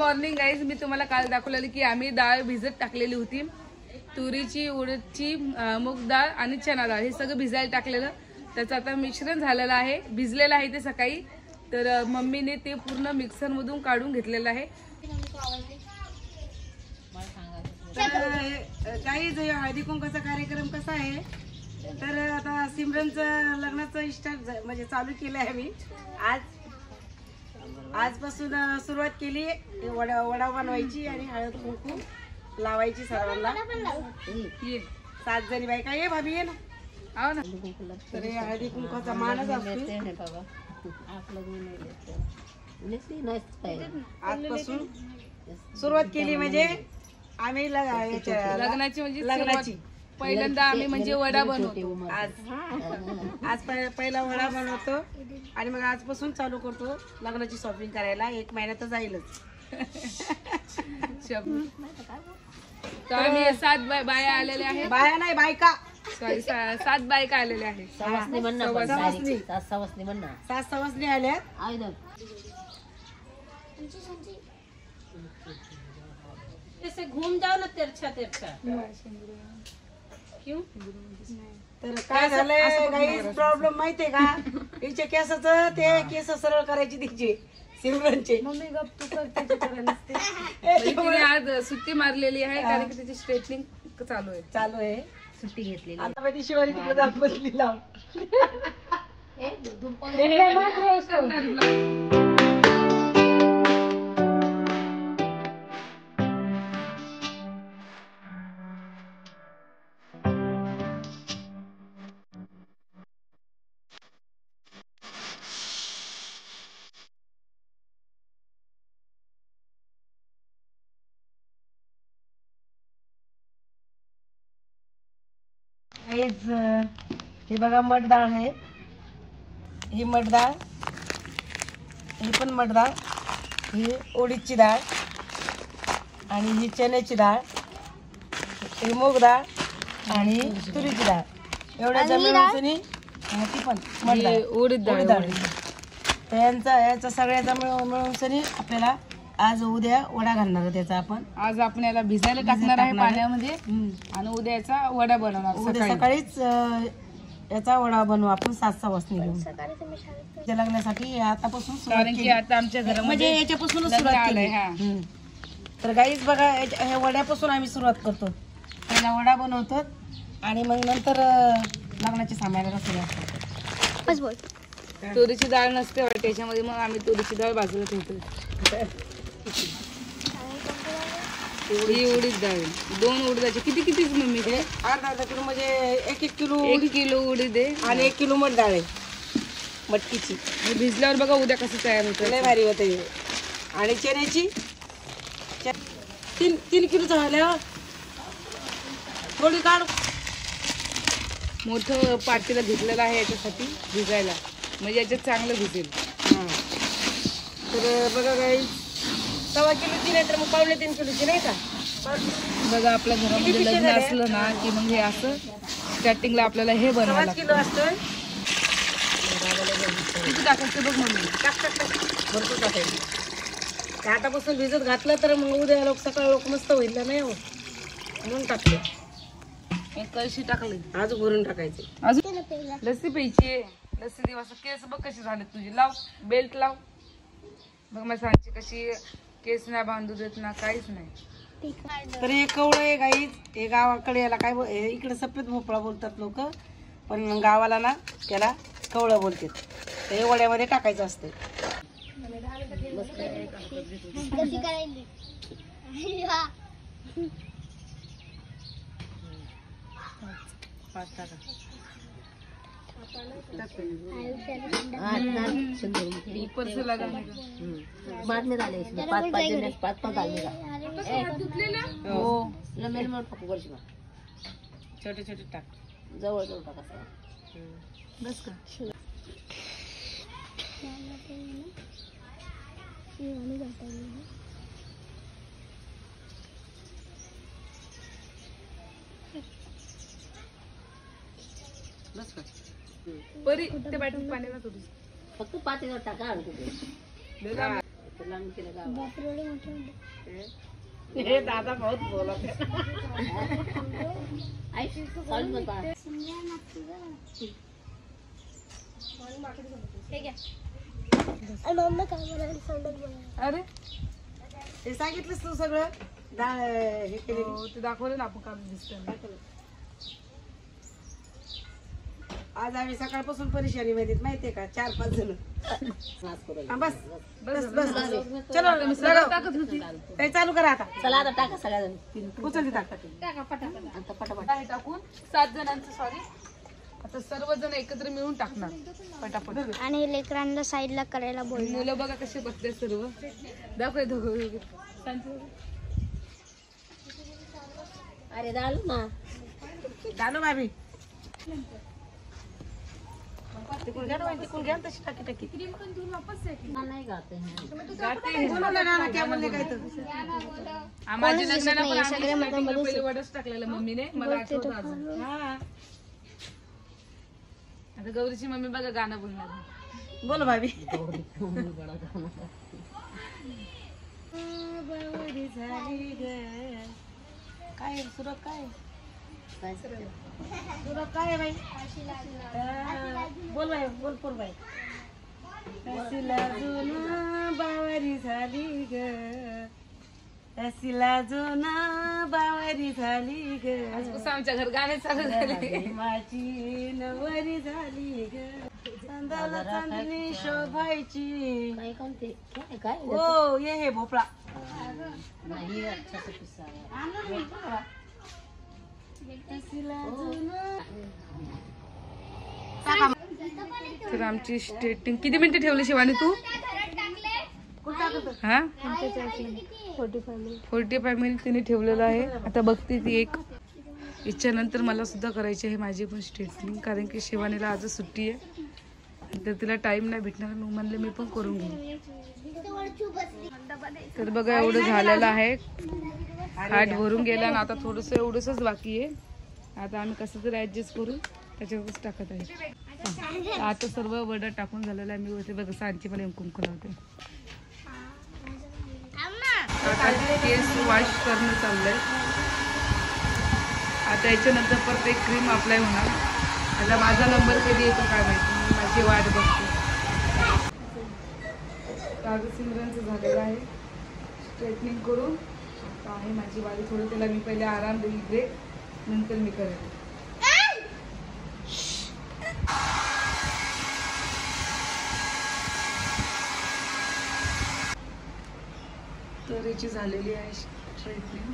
Morning guys. मी तुम्हाला काल दाखवलेली की आम्ही डाळ भिजत टाकलेली होती. तुरीची, उडदची, मूग डाळ आणि चना डाळ हे सगळं भिजायला टाकलेलं. त्याचं आता मिश्रण झालेलं आहे, भिजलेलं आहे ते सकाळी. तर मम्मीने ते पूर्ण मिक्सर मधून काढून घेतलेलं आहे. काही हळदी कुंकाचा कार्यक्रम कसा आहे तर आता सिमरनचं लग्नाचं स्टार्ट म्हणजे चालू केलं आहे. मी आजपासून सुरुवात केली. वडा बनवायची आणि हळद कुंकू लावायची सर्वांना. 7 जणी बायका ये भाभी ये ना. हो ना. तर हे हळदी कुंकाचा मानच असतो. आजपासून सुरुवात केली म्हणजे आम्ही लग्नाची म्हणजे लग्नाची पहिल्यांदा आम्ही म्हणजे वडा बनवतो. आज पहिला वडा बनवतो आणि मग आजपासून चालू करतो लग्नाची शॉपिंग करायला. 1 महिना तर जाईलच. तर आम्ही 7 बाया आलेल्या आहेत. बाया नाही बायका, सॉरी 7 बायका आलेल्या आहेत. सात सवासनी आल्यात. ऐसे घूम जाओ ना तिरछा तिरछा. क्यों? तर काय झालंय काही प्रॉब्लेम माहितीये का? हिचे केसाचं ते केस सरळ करायची तिचे सिमरनचे. मम्मी गप तू करते. तिने आज सुट्टी मारलेली आहे कारण की तिची स्ट्रेटनिंग चालू आहे. सुट्टी घेतलेली. आता माहिती शिवानी तिकडे जात बसली लाव. हे बघा मटडाळ आहे. ही मटडाळ, ही पण मटडाळ, ही उडीदची डाळ आणि ही चण्याची डाळ, ही मूग डाळ आणि तुरीची डाळ एवढ्या जमिनी ती पण मटडाळ उडीद डाळ. तर याचा सगळ्याचा मिळून सनी आपल्याला आज उद्या वडा घालणार आहे. त्याचा आपण आज आपण याला भिजायला टाकणार आहे पाण्यामध्ये आणि उद्या याचा वडा बनवणार. उद्या सकाळीच याचा वडा बनवू आपण 7 सवासनी घेऊन लग्नासाठी आतापासून. कारण की आता आमच्या म्हणजे घरामध्ये याच्यापासूनच सुरुवात केली. तर गाईच बघा ह्या वड्यापासून आम्ही सुरुवात करतो. पहिला वडा बनवतो आणि मग नंतर लग्नाची सामानाला सुरुवात. तुरीची डाळ नसते त्याच्यामध्ये, मग आम्ही तुरीची डाळ बाजूला ठेवतो. ही उडीद डाळ 2 उडदाची किती मम्मी ते? अर्धा किलो म्हणजे 1 किलो. 1 किलो उडीद आहे आणि 1 किलो मट डाळ आहे मटकीची. भिजल्यावर बघा उद्या कसं तयार होतं. लय भारी होते. आणि चण्याची 3 किलो झाल्या. थोडी काढ. मोठं पातेलं घेतलेलं आहे याच्यासाठी भिजायला, म्हणजे याच्यात चांगलं भिजेल. तर बघा काही 1.25 किलोची नाही तर मग 3.5 किलोची नाही का. बघा आपल्या घरामध्ये लग्न असलं ना की मग हे असं स्टार्टिंगला आपल्याला हे बनवावं 5 किलो लागतं. असतं. किती टाकायचं बघ मम्मी. भरपूर टाकायचं. आतापासून भिजत घातलं तर मग उद्या सकाळ मस्त होईल नाही हो म्हणून टाकले. 1 कळशी टाकली. अजून भरून टाकायचे. अजून लस्सी प्यायची. लस्सी दिवस केस बघ कशी झाले तुझी. लाव बेल्ट लाव. बघ मला सांगची कशी केस नाही बांधू देत ना काहीच नाही. तर हे कवळं आहे गाई. हे गावाकडे याला काय इकडे सफेद भोपळा बोलतात लोक, पण गावाला ना त्याला कवळं बोलतात. हे वड्यामध्ये टाकायचं असतं. छोटे छोटे टाक. जवळ जवळ टाका. बस का. बस का. परी ते बॅटरी पाण्याला थोडी फक्त पातेल्यावर टाका. हे दादा बहुत बोलत है. अरे हे सांगितलंस तू सगळं डाळ हे केले. हो, ते दाखवलं ना आपण काल दिसतं. आज आम्ही सकाळपासून परेशानी मध्ये माहितीये का 4-5 जण. हा, बस बस बस चलो लगाव. टाकत होती हे चालू करा आता. चला आता टाका सगळ्या उचल ती टाक. आहे टाकून 7 जणांचं सॉरी. आता सर्वजण एकत्र मिळून टाकणार पटापट. आणि लेकरांना साईडला करायला बोल. मुलं बघा कसे बसले सर्व. दाखव दोघं. अरे दालू ना दानो भाभी तिकडून घ्या ना, तिकडून घ्या ना तशी टाकी टाकी. नाही गाते हैं गाते. बोलू ना ना क्या बोलले काय तर. माझ्या लग्नाला पण आम्ही starting ला पहिले वडच टाकलेलं मम्मीने. मला आठवतं अजून. हा आता गौरीची मम्मी बघा गाणं बोलणार. बोलो भाभी. काय सुरत काय सुरत काय बाई. बोल बाई बोल पोर बाई. असिला जुना बावारी झाली ग. असिला जुना बावारी झाली ग. कसं आमच्या घर गाणे चालू झाले. माझी नवरी झाली ग. चांदाला चांदणी शोभायची. काय कोणते काय हो ये हे भोपळा. नाही अच्छा से पिसा तर आमची स्टेटिंग किती मिनिटं ठेवली शिवानी तू? हा 45 मिनिट तिने ठेवलेलं आहे. आता बघते ती एक. याच्यानंतर मला सुद्धा करायची आहे माझी पण स्ट्रेटनिंग, कारण की शिवानीला आज सुट्टी आहे तर तिला टाइम नाही भेटणार. मग म्हणलं मी पण करून घेईन. तर बघा एवढं झालेलं आहे. हात भरून गेला ना. आता थोडंसं एवढंच बाकी आहे. आता आम्ही कसं तरी ऍडजस्ट करून त्याच्यावरच टाकत आहे. आता सर्व वडा टाकून झालेलं आहे. मी होते बघा सांची मला कुंकू लावते. आता केस वॉश करणं चाललंय. आता याच्यानंतर परत एक क्रीम अप्लाय होणार. आता माझा नंबर कधी येतो काय माहिती. मी माझी वाट बघते. माझं सिमरनचं झालेलं आहे स्ट्रेटनिंग करून. आता आहे माझी वाली. थोडं त्याला मी पहिले आराम देईल ब्रेक, नंतर मी करेन. तर याची झालेली आहे स्ट्रेटनिंग.